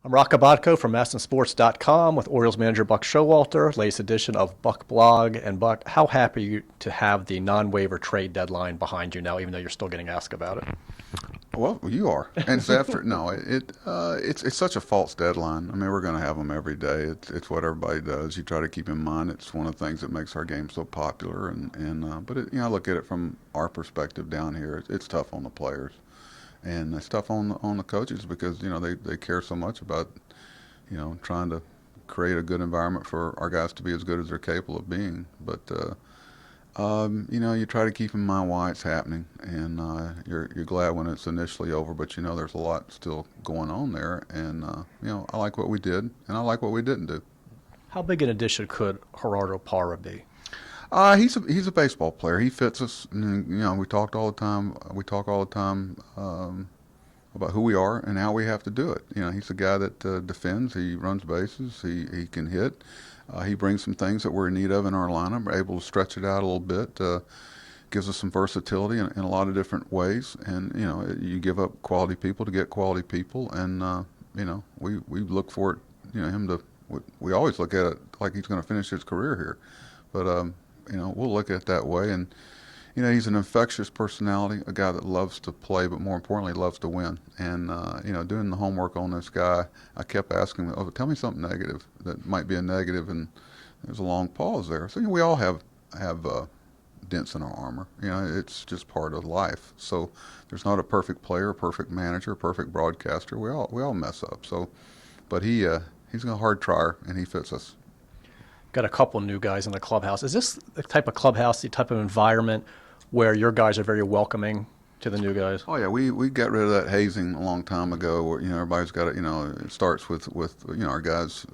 I'm Rock Abotko from MastonSports.com with Orioles manager Buck Showalter, latest edition of Buck Blog. And Buck, how happy are you to have the non-waiver trade deadline behind you now, even though you're still getting asked about it? Well, you are, and it's after. No, it's such a false deadline. I mean, we're going to have them every day. It's what everybody does. You try to keep in mind it's one of the things that makes our game so popular. But I look at it from our perspective down here. It's tough on the players, and it's tough on the coaches because they care so much about trying to create a good environment for our guys to be as good as they're capable of being. But you try to keep in mind why it's happening, and you're glad when it's initially over. But there's a lot still going on there, and I like what we did, and I like what we didn't do. How big an addition could Gerardo Parra be? He's a baseball player. He fits us. And, we talked all the time. We talk all the time about who we are and how we have to do it. He's a guy that defends. He runs bases. He can hit. He brings some things that we're in need of in our lineup. We're able to stretch it out a little bit. Gives us some versatility in a lot of different ways. And you give up quality people to get quality people. And we look for it. Him to. We always look at it like he's going to finish his career here, but we'll look at it that way. And he's an infectious personality, a guy that loves to play, but more importantly, loves to win. And doing the homework on this guy, I kept asking him, "Oh, tell me something negative that might be a negative," and there's a long pause there. So we all have dents in our armor. It's just part of life. So there's not a perfect player, a perfect manager, a perfect broadcaster. We all mess up. So, but he's a hard trier, and he fits us. Got a couple new guys in the clubhouse. Is this the type of clubhouse, the type of environment where your guys are very welcoming to the new guys? Oh yeah, we got rid of that hazing a long time ago. Where everybody's got it. It starts with our guys,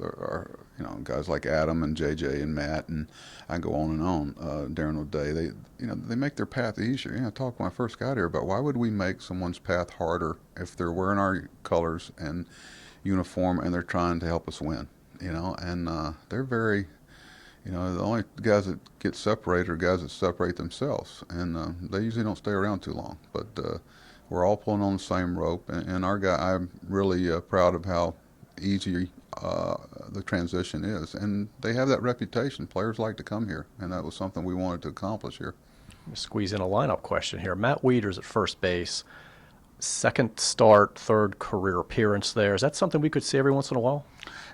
guys like Adam and JJ and Matt, and I go on and on. Darren O'Day, they make their path easier. I talked when I first got here about why would we make someone's path harder if they're wearing our colors and uniform and they're trying to help us win. And they're very. The only guys that get separated are guys that separate themselves, and they usually don't stay around too long. But we're all pulling on the same rope, and our guy, I'm really proud of how easy the transition is. And they have that reputation. Players like to come here, and that was something we wanted to accomplish here. Squeeze in a lineup question here. Matt Wieters at first base, second start, third career appearance there. Is that something we could see every once in a while?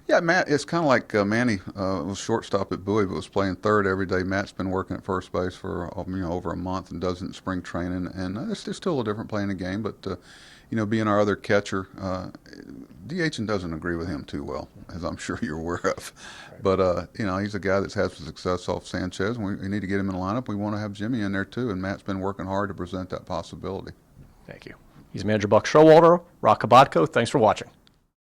Yeah, Matt, it's kind of like Manny was shortstop at Bowie, but was playing third every day. Matt's been working at first base for over a month and does it in spring training. And it's still a different playing the game, but being our other catcher, DH doesn't agree with him too well, as I'm sure you're aware of. Right. But he's a guy that's had some success off Sanchez. We need to get him in the lineup. We want to have Jimmy in there too, and Matt's been working hard to present that possibility. Thank you. He's manager Buck Showalter, Rock Abotko. Thanks for watching.